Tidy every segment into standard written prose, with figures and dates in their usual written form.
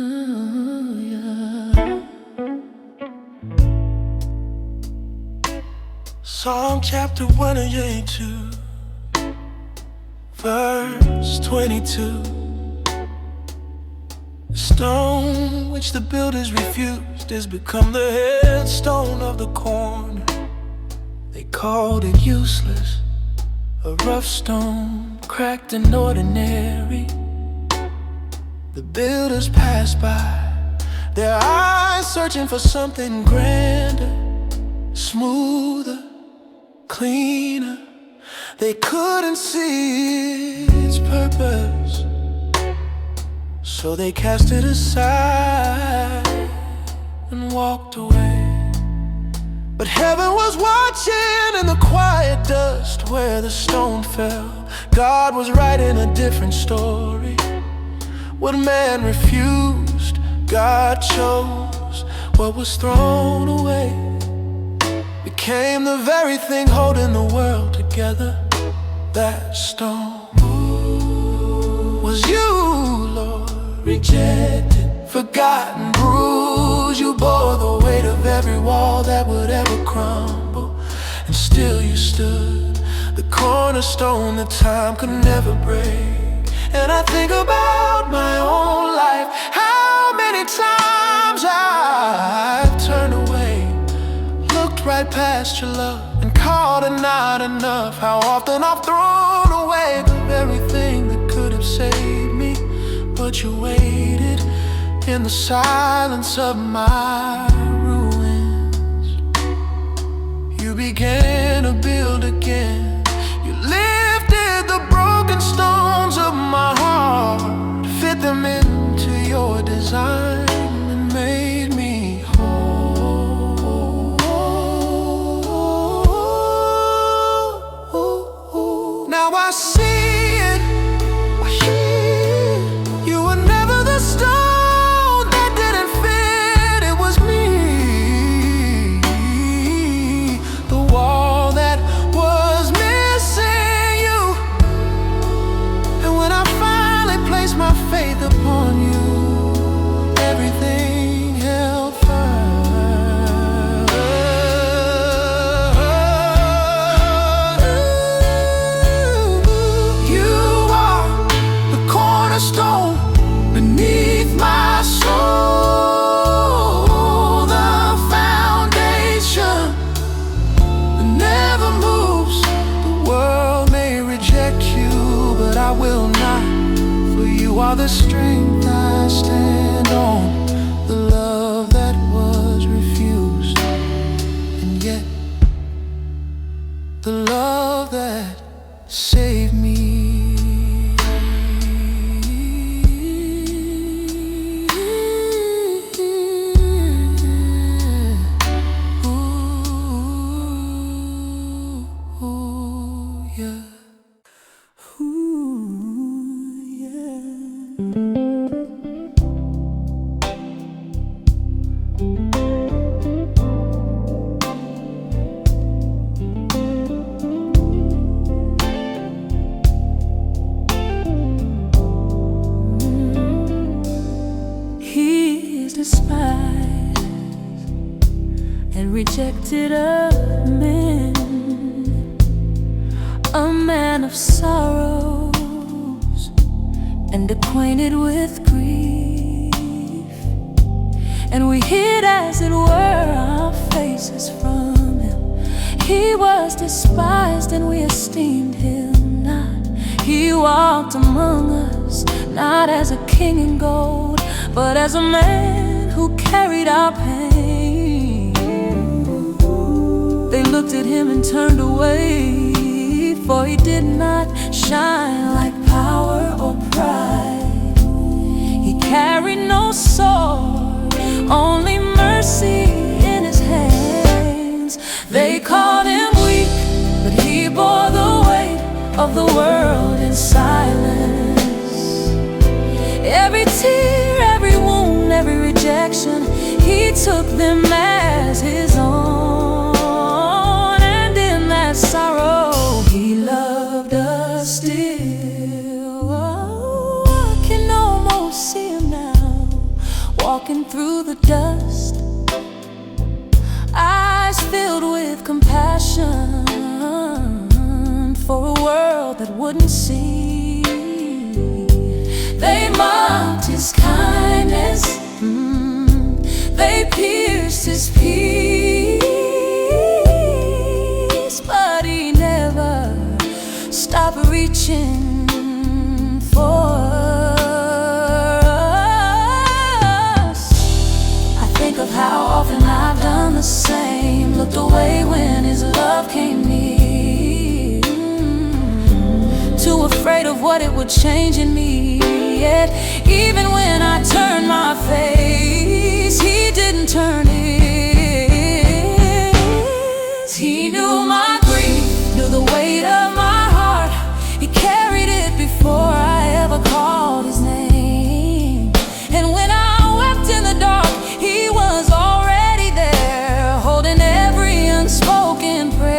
Oh, yeah. Psalm chapter 182, verse 22. The stone which the builders refused has become the headstone of the corner. They called it useless, a rough stone, cracked and ordinary. The builders passed by, their eyes searching for something grander, smoother, cleaner. They couldn't see its purpose, so they cast it aside and walked away. But heaven was watching in the quiet dust where the stone fell. God was writing a different story. What man refused, God chose. What was thrown away became the very thing holding the world together. That stone was you, Lord, rejected, forgotten, bruised. You bore the weight of every wall that would ever crumble, and still you stood, the cornerstone that time could never break. And I think about my own life, how many times I've turned away, looked right past your love and called it not enough. How often I've thrown away the very thing that could have saved me, but you waited in the silence of my ruins. You began to build again. You lifted the broken stones of my heart, fit them into your design, and made me whole. Now I see it, I hear it. You were never the stone that didn't fit, it was me. The wall that was missing you. And when I finally placed my faith upon you, everything held firm. You are the cornerstone beneath my soul, the foundation that never moves. The world may reject you, but I will not, for you are the strength I stand on, the love that was refused, and yet the love that saved me. Ooh, yeah. Ooh, yeah. He is despised and rejected of men, a man of sorrows and acquainted with grief. And we hid, as it were, our faces from him. He was despised and we esteemed him not. He walked among us, not as a king in gold, but as a man who carried our pain. They looked at him and turned away, for he did not shine like power or pride. He carried no sword, only mercy in his hands. They called him weak, but he bore the weight of the world in silence. Every tear, every wound, every rejection, he took them as his own. And in that sorrow, he loved us still. Oh, I can almost see him now, walking through the dust, eyes filled with compassion for a world that wouldn't see. They mocked his kindness, they pierced his peace, but he never stopped reaching for us. I think of how often I've done the same, looked away when his love came near, too afraid of what it would change in me. Yet even when I turned my face, he didn't turn his. He knew my grief, knew the weight of my heart. He carried it before I ever called his name. And when I wept in the dark, he was already there, holding every unspoken prayer.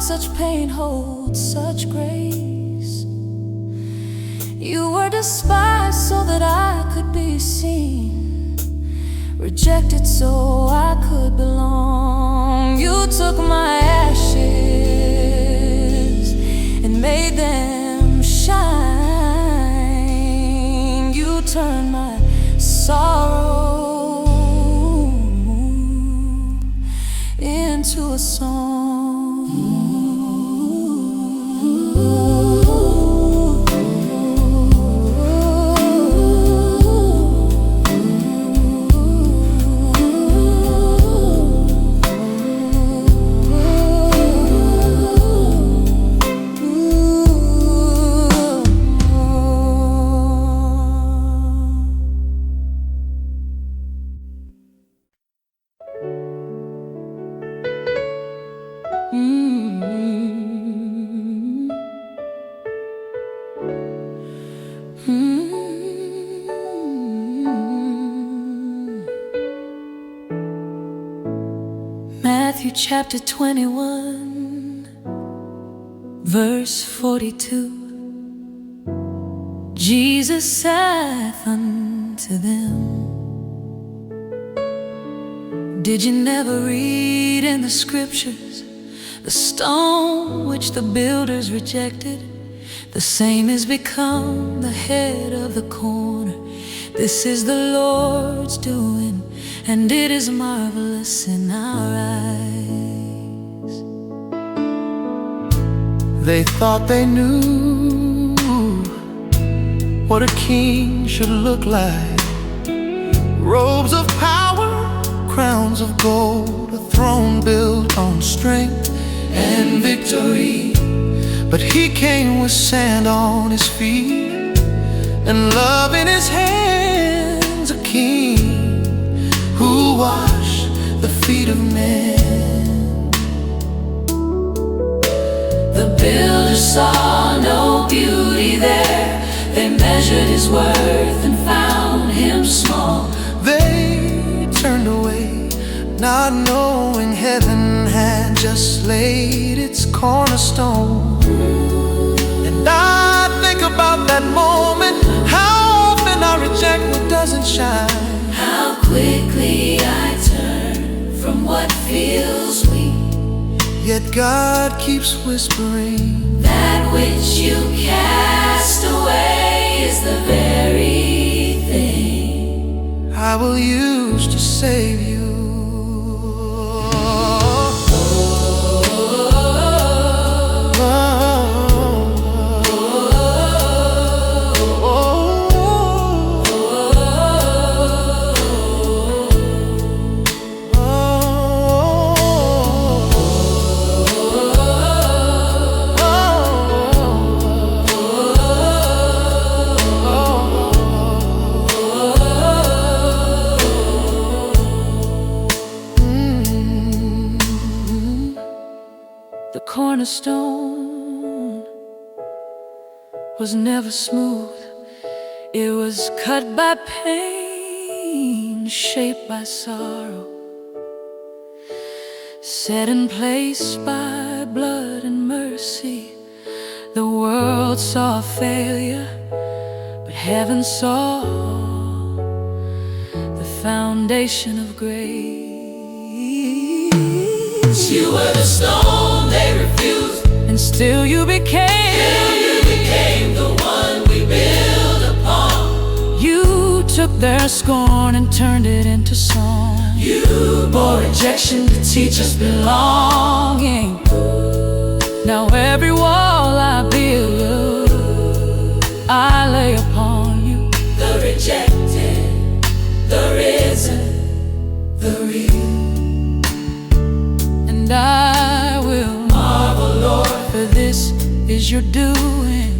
Such pain holds such grace. You were despised so that I could be seen, rejected so I could belong. You took my ashes and made them shine. You turned my sorrow into a song. Matthew chapter 21, verse 42. Jesus saith unto them, did you never read in the scriptures, the stone which the builders rejected, the same is become the head of the corner. This is the Lord's doing, and it is marvelous in our eyes. They thought they knew what a king should look like. Robes of power, crowns of gold, a throne built on strength and victory. But he came with sand on his feet and love in his hands, a king who washed the feet of men. The builders saw no beauty there. They measured his worth and found him small. They turned away, not knowing heaven had just laid its cornerstone. And I think about that moment, how often I reject what doesn't shine, how quickly I turn from what feels weak. Yet God keeps whispering, that which you cast away is the very thing I will use to save you. was never smooth. It was cut by pain, shaped by sorrow, set in place by blood and mercy. The world saw failure, but heaven saw the foundation of grace. You were the stone they refused, and still you became the one we build upon. You took their scorn and turned it into song. You bore rejection to teach us belonging. Now every wall I build, I lay upon you. The rejected, the risen, the real. And I will marvel, Lord, for this is your doing,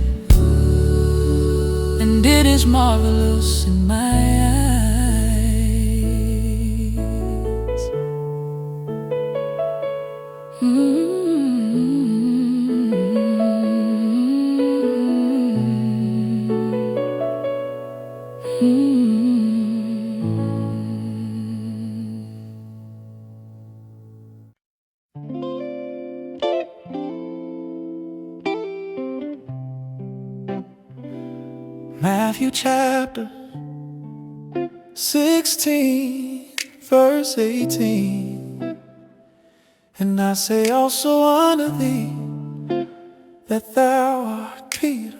and it is marvelous in my eyes. Matthew chapter 16, verse 18. And I say also unto thee, that thou art Peter,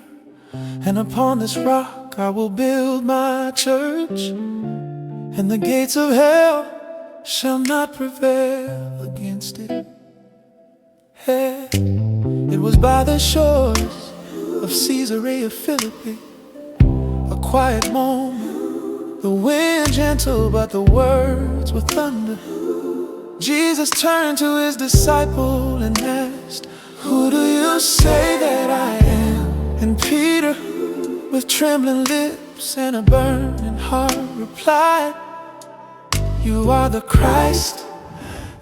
and upon this rock I will build my church, and the gates of hell shall not prevail against it. Hey, it was by the shores of Caesarea Philippi, a quiet moment, the wind gentle, but the words were thunder. Jesus turned to his disciple and asked, who do you say that I am? And Peter, with trembling lips and a burning heart, replied, you are the Christ,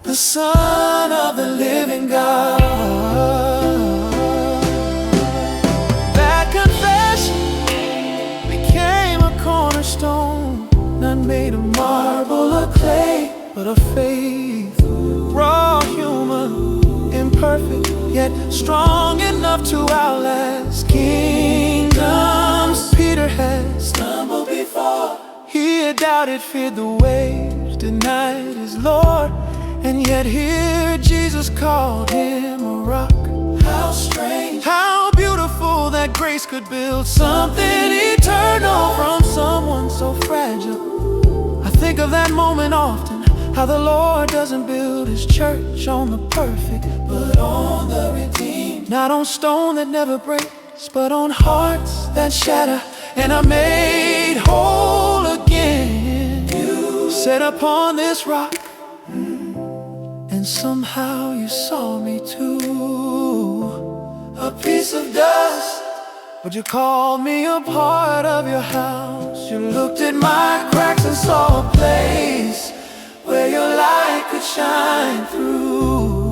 the Son of the living God. That confession became a cornerstone, not made of marble or clay, but of faith, raw, human, imperfect, yet strong enough to outlast kingdoms. Peter had stumbled before, he had doubted, feared the waves, denied his Lord, and yet here Jesus called him a rock. How strange, how beautiful that grace could build something eternal from someone so fragile. I think of that moment often, how the Lord doesn't build his church on the perfect, but on the redeemed. Not on stone that never breaks, but on hearts that shatter and are made whole again. You set upon this rock, and somehow you saw me too, a piece of dust, but you called me a part of your house. You looked at my cracks and saw a place where your light could shine through.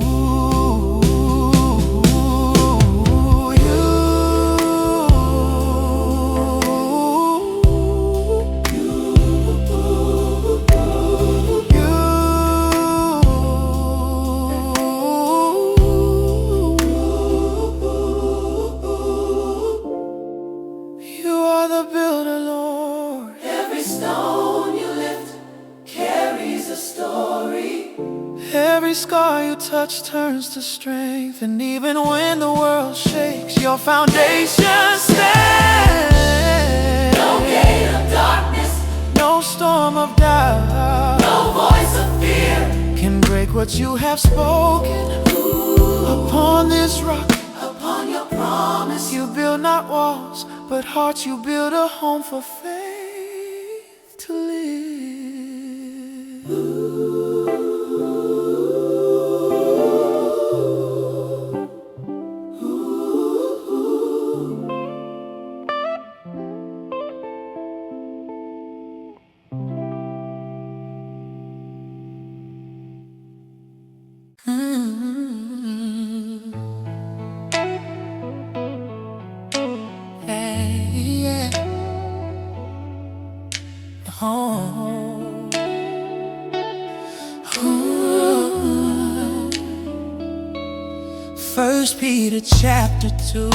Every scar you touch turns to strength, and even when the world shakes, your foundation stands. No gate of darkness, no storm of doubt, no voice of fear can break what you have spoken. Upon this rock, upon your promise, you build not walls, but hearts. You build a home for faith to live. First Peter chapter 2,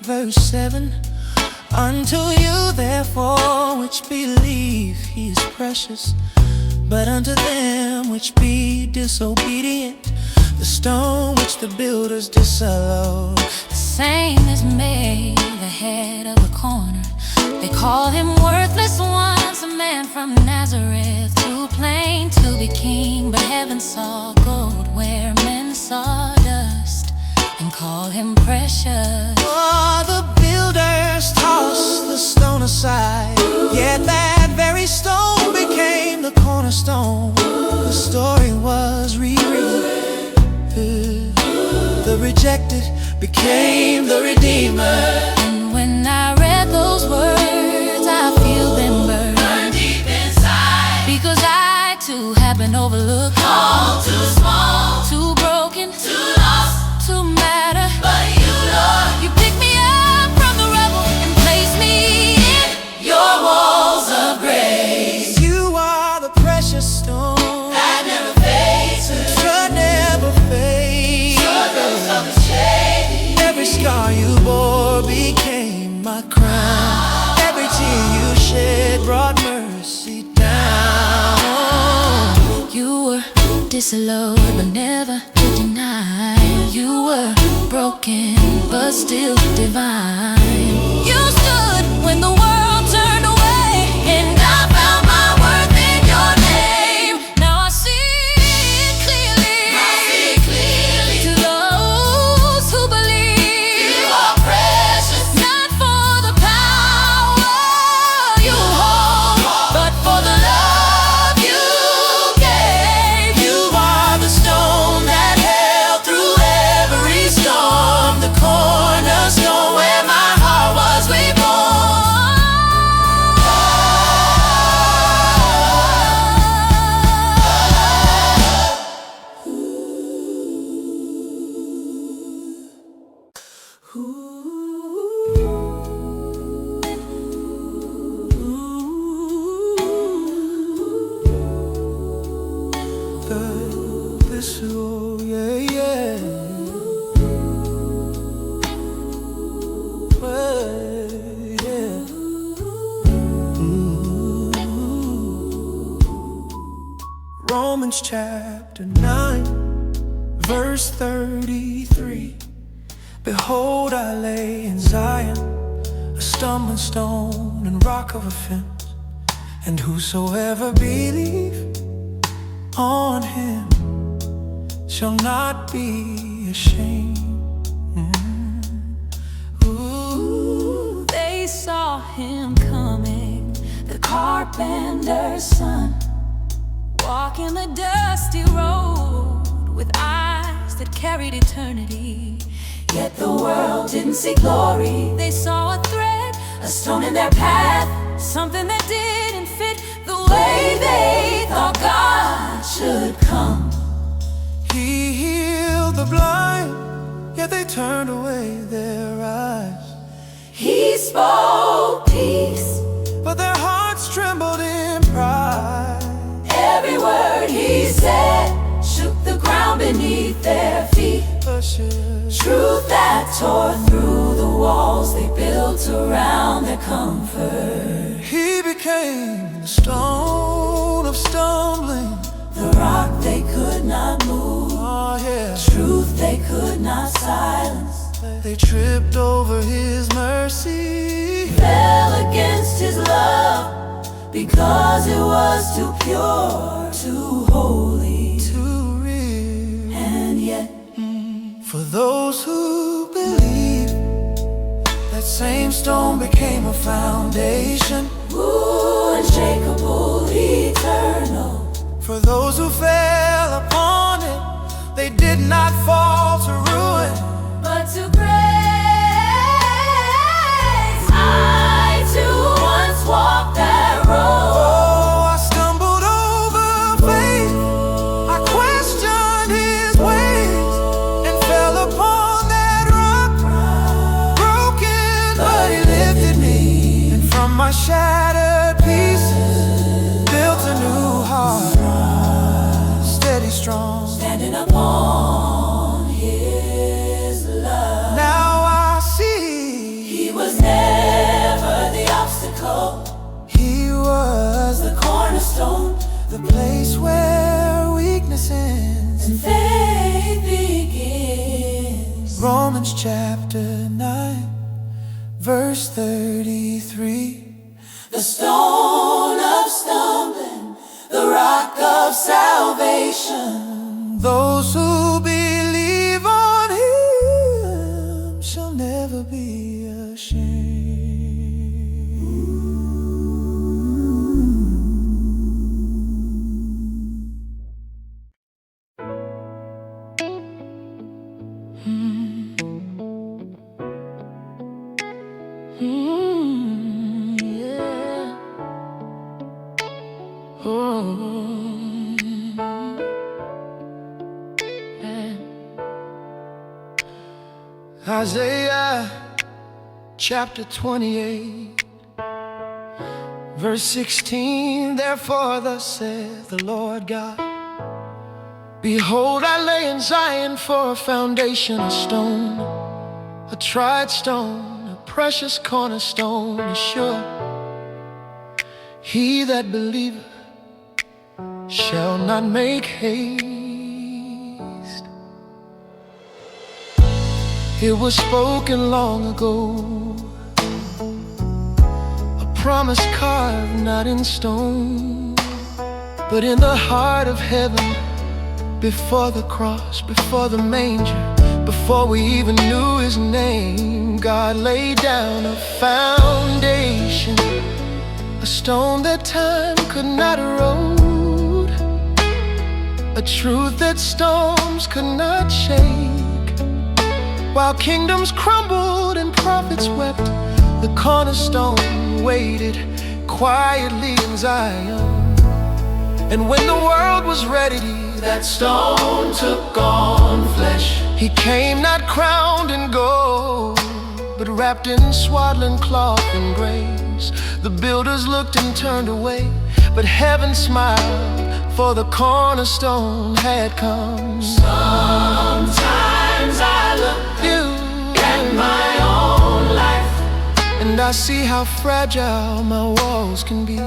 verse 7. Unto you therefore which believe he is precious, but unto them which be disobedient, the stone which the builders disallowed, the same is made the head of the corner. They call him worthless once, a man from Nazareth, too plain to be king. But heaven saw gold where men saw dust, and call him precious. For the builders tossed the stone aside, yet that very stone became the cornerstone. The story was rewritten. The rejected became the redeemer. And when I read those words, I feel them burn deep inside, because I too have been overlooked, all too small, too broken, too lost to matter. But you, Lord, you picked me up from the rubble and placed me in your walls of grace. You are the precious stone that never fades, should never fade. Struggles of the shade, every scar you bore became my crown. Every tear you shed brought mercy down. you were disallowed but never denied. You were broken but still divine. You stood when the world turned away, and I found my worth in your name. Now I see it clearly, to those who believe. You are precious, not for the power you hold, but for the love you gave. You are the stone that held through every storm, the cornerstone where my heart was oh yeah, yeah. Well, yeah. Romans chapter 9, verse 33. Behold, I lay in Zion a stumbling stone and rock of offense, and whosoever believe on him shall not be ashamed. Ooh. They saw him coming, the carpenter's son, walking the dusty road with eyes that carried eternity. Yet the world didn't see glory. They saw a thread, a stone in their path, something that didn't fit the way they thought God should come. He healed the blind, yet they turned away their eyes. He spoke peace, but their hearts trembled in pride. every word he said shook the ground beneath their feet. Truth that tore through the walls they built around their comfort. He became the stone of stumbling, The rock they could not move, oh yeah. truth they could not silence. They tripped over his mercy, Fell against his love because it was too pure, too holy, too real. and yet For those who believe, that same stone became a foundation. unshakable, eternal. For those who fell upon it, they did not fall to ruin, But to grace, I too once walked that road. oh, I stumbled over faith, I questioned his ways, and fell upon that rock, broken, but he lifted me, and from my shattered pieces built a new heart, steady, strong. Standing upon his love. the place where weakness ends and faith begins. Romans chapter 9, verse 33. The stone of stumbling, the rock of salvation. Those who believe on Him shall never be ashamed. Yeah. Oh. Isaiah chapter 28, verse 16. Therefore thus saith the Lord God, behold, I lay in Zion for a foundation, a stone, a tried stone, a precious cornerstone, a sure. He that believeth shall not make haste. It was spoken long ago, a promise carved not in stone, but in the heart of heaven, before the cross, before the manger, before we even knew His name. God laid down a foundation, a stone that time could not erode, a truth that storms could not shake. While kingdoms crumbled and prophets wept, the cornerstone waited quietly in Zion. And when the world was ready, that stone took on flesh. He came not crowned in gold, but wrapped in swaddling cloth and grace. The builders looked and turned away, but heaven smiled, for the cornerstone had come. Sometimes I look at my own life, and I see how fragile my walls can be,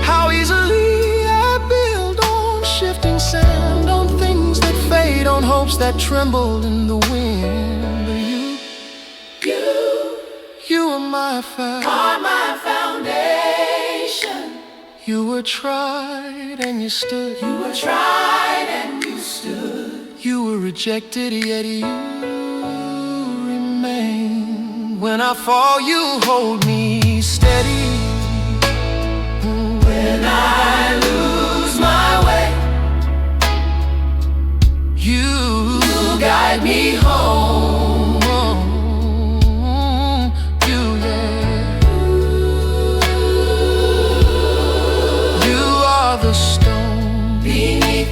how easily I build on shifting sand, on things that fade, on hopes that tremble in the wind. But you are my foundation. You were tried and you stood. You were tried and you stood. You were rejected, yet you remain. When I fall, you hold me steady. When I lose my way, you guide me home. The stone beneath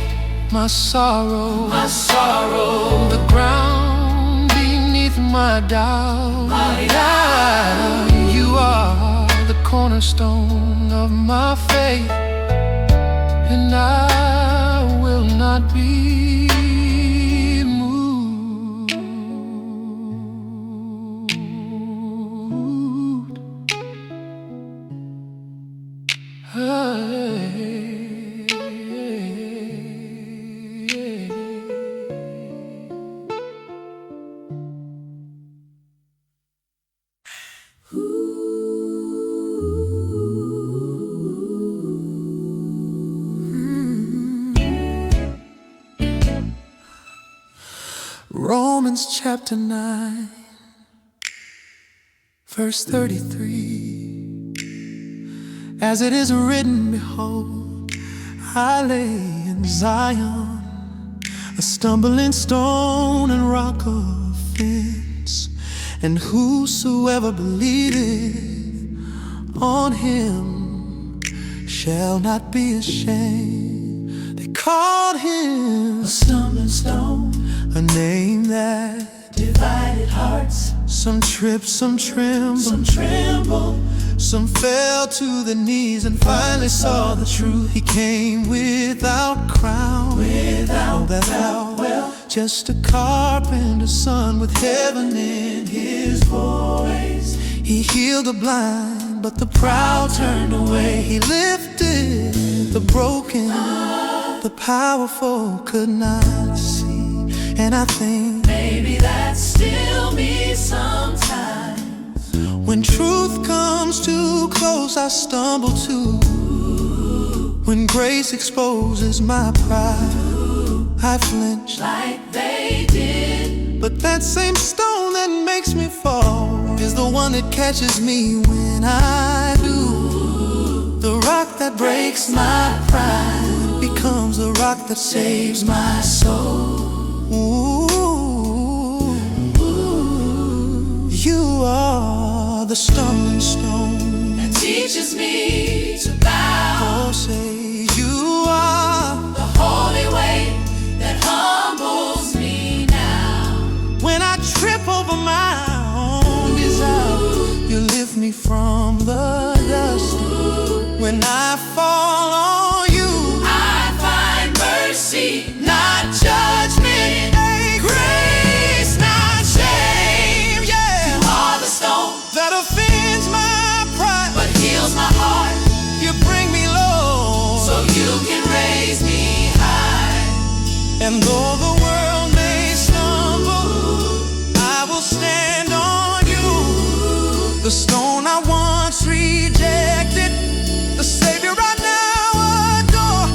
my sorrow, the ground beneath my doubt, You are the cornerstone of my faith, and I will not be moved. Romans chapter 9, verse 33. As it is written, behold, I lay in Zion a stumbling stone and rock of offense, and whosoever believeth on Him shall not be ashamed. They called Him a stumbling stone, a name that divided hearts. Some tripped, some trembled, some fell to their knees and finally saw the truth. He came without crown, without wealth, just a carpenter's son with heaven in his voice. He healed the blind but the proud turned away. He lifted the broken, the powerful could not see. And I think maybe that's still me sometimes. when truth comes too close, I stumble too. When grace exposes my pride, I flinch like they did. But that same stone that makes me fall is the one that catches me when I do. The rock that breaks my pride becomes the rock that saves my soul. Ooh, you are the stumbling stone that teaches me to bow. Oh, say you are the holy way that humbles me now. When I trip over my own desire, you lift me from the dust. When I fall on you, I find mercy, not judgment. Grace, not shame. Yeah, you are the stone that offends my pride, but heals my heart. You bring me low, so you can raise me high. And though the world may stumble, I will stand on you. The stone I once rejected, the Savior I now adore.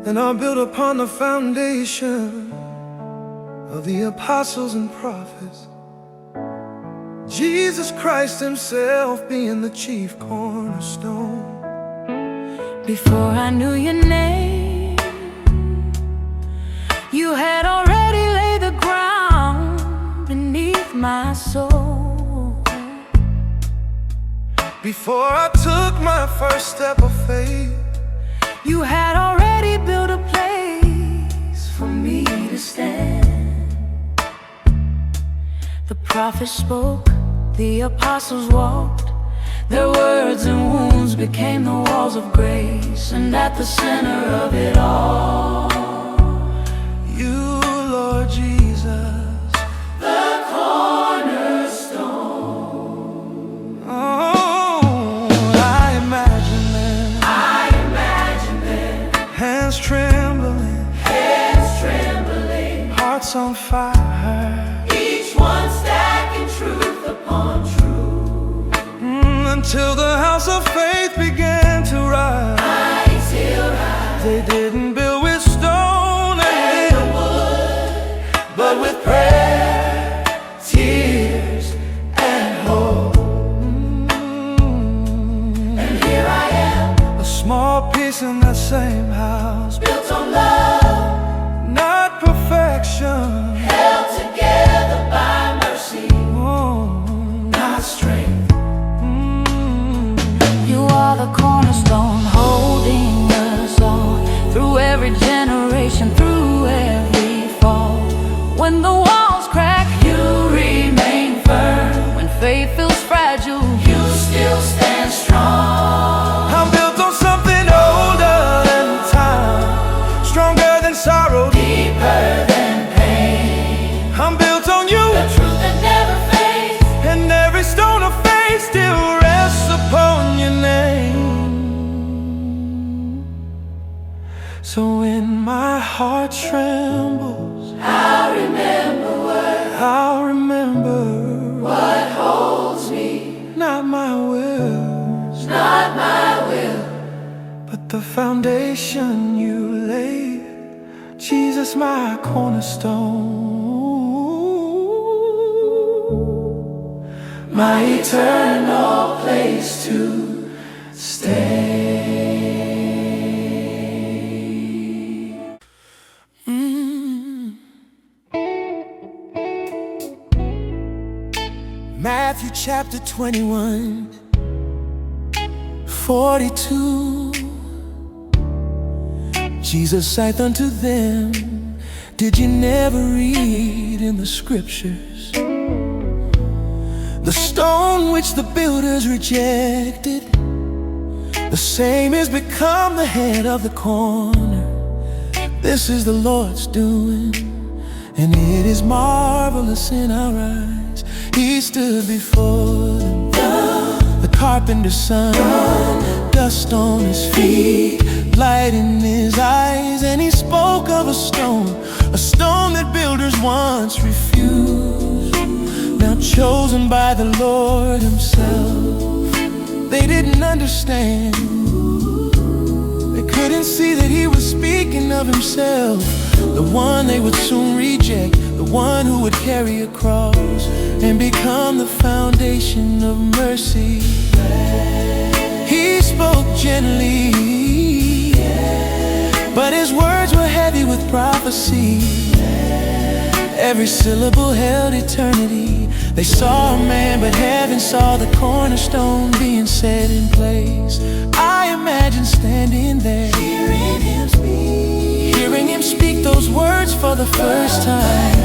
And are built upon the foundation of the apostles and prophets, Jesus Christ himself being the chief cornerstone. Before I knew your name, you had already laid the ground beneath my soul. Before I took my first step of faith, you had already built a place for me to stand. The prophets spoke, the apostles walked. Their words and wounds became the walls of grace. And at the center of it all, you, Lord Jesus, the cornerstone. Oh, I imagine them, hands trembling, hearts on fire, each one stacking truth upon truth. Until the house of faith began to rise. They didn't build with stone and wood, but with prayer, tears, and hope. And here I am, A small piece in that same house, built on love, not perfection, held together by mercy, oh, not strength. You are the cornerstone, holding us all through every generation, through every fall. When the walls crack, you remain firm. When faith feels fragile, you still stand strong. I'm built on something older than time, stronger than sorrow, Deeper than pain, I'm built on you, the truth that never fades. and every stone of faith still rests upon your name. So when my heart trembles, I'll remember what holds me, not my will, not my will, but the foundation you laid Jesus, my cornerstone, my eternal place to stay. Matthew chapter 21, 42. Jesus saith unto them, did you never read in the scriptures, the stone which the builders rejected, the same is become the head of the corner. This is the Lord's doing, and it is marvelous in our eyes. He stood before them, the carpenter's son, dust on his feet, light in his eyes, and he spoke of a stone that builders once refused, now chosen by the Lord himself. They didn't understand, they couldn't see that he was speaking of himself, the one they would soon reject, the one who would carry a cross and become the foundation of mercy. He spoke gently, but his words were heavy with prophecy. Every syllable held eternity. They saw a man, but heaven saw the cornerstone being set in place. I imagine standing there, hearing him speak those words for the first time.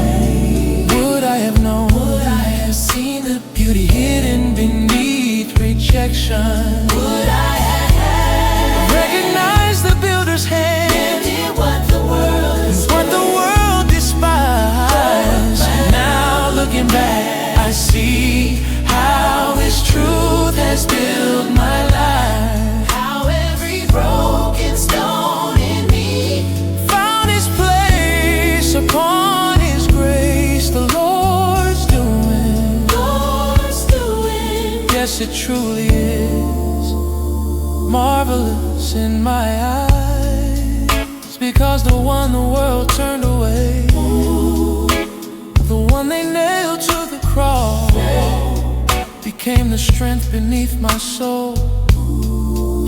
Would I have known, would I have seen the beauty hidden beneath rejection? Would I have recognized the builder's hand? What the world despised. Now looking back, I see how his truth has built my life, how every broken stone in me found his place upon his grace. The Lord's doing, yes, it truly is marvelous in my eyes. Because the one the world turned away, the one they nailed to the cross, became the strength beneath my soul.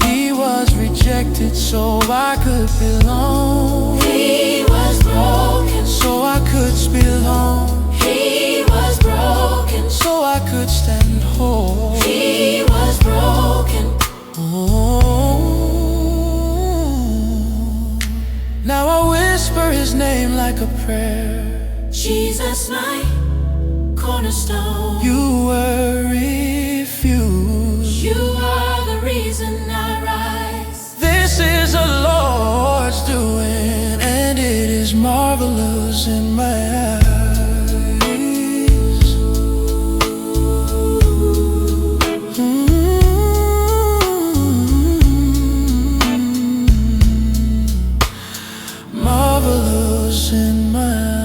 He was rejected so I could belong. He was broken so I could belong. He was broken so I could stand whole. He was broken. Now I whisper his name like a prayer. Jesus, my cornerstone. You were refused. You are the reason I rise. This is the Lord's doing, and it is marvelous in my eyes. Marvelous in my eyes.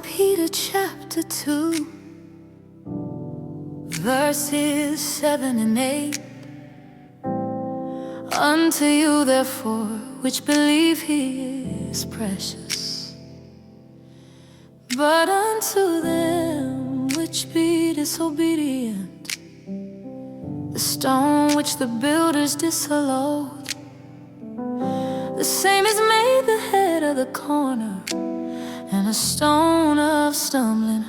Peter chapter 2, verses 7 and 8. Unto you therefore which believe he is precious, but unto them which be disobedient, the stone which the builders disallowed, the same is made the head of the corner, and a stone of stumbling,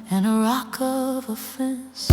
and a rock of offense.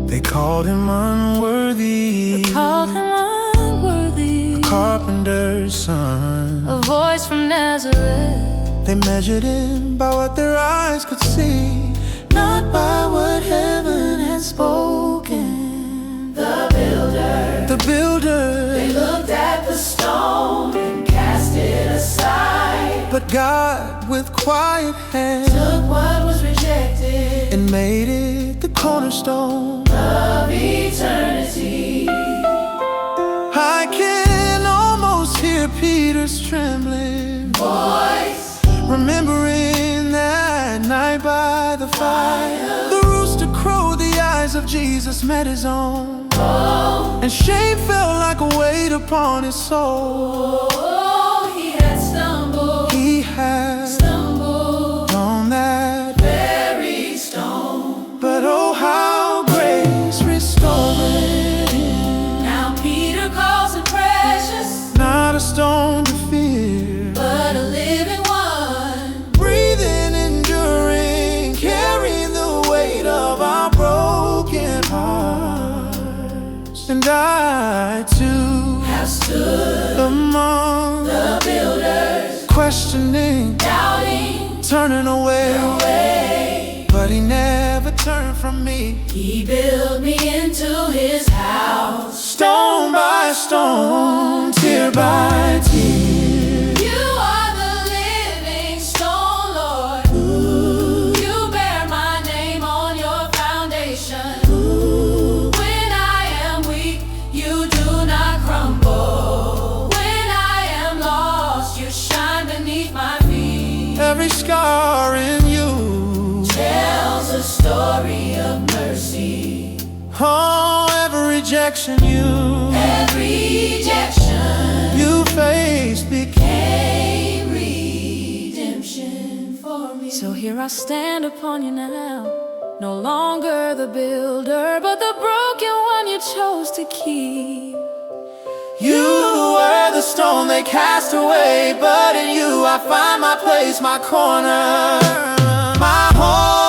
They called him unworthy, They called him unworthy, a carpenter's son. a voice from Nazareth. They measured him by what their eyes could see, not by what heaven had spoken. The builder, They looked at the stone and cast it aside. but God with quiet hands took what was rejected and made it the cornerstone of eternity. I can almost hear Peter's trembling Voice, remembering that night by the fire. The rooster crowed, the eyes of Jesus met his own, and shame felt like a weight upon his soul. oh, he had stumbled, He had stumbled on that, very stone. but oh how grace restored him. Now Peter calls it precious, Not a stone to fear, but a living one. breathing, enduring, carrying the weight of our broken hearts. And I too Have stood among the builders, questioning, doubting turning away, away. but he never turned from me. He built me into his house. Stone by stone, tear by tear, You are the living stone, Lord. You bear my name on your foundation. When I am weak, you do not crumble. When I am lost, you shine beneath my feet. every scar in you Tells a story of mercy. oh, every rejection Every rejection you faced became redemption for me. So here I stand upon you now, no longer the builder, but the broken one you chose to keep. you were the stone they cast away, but in you I find my place, my corner, my home.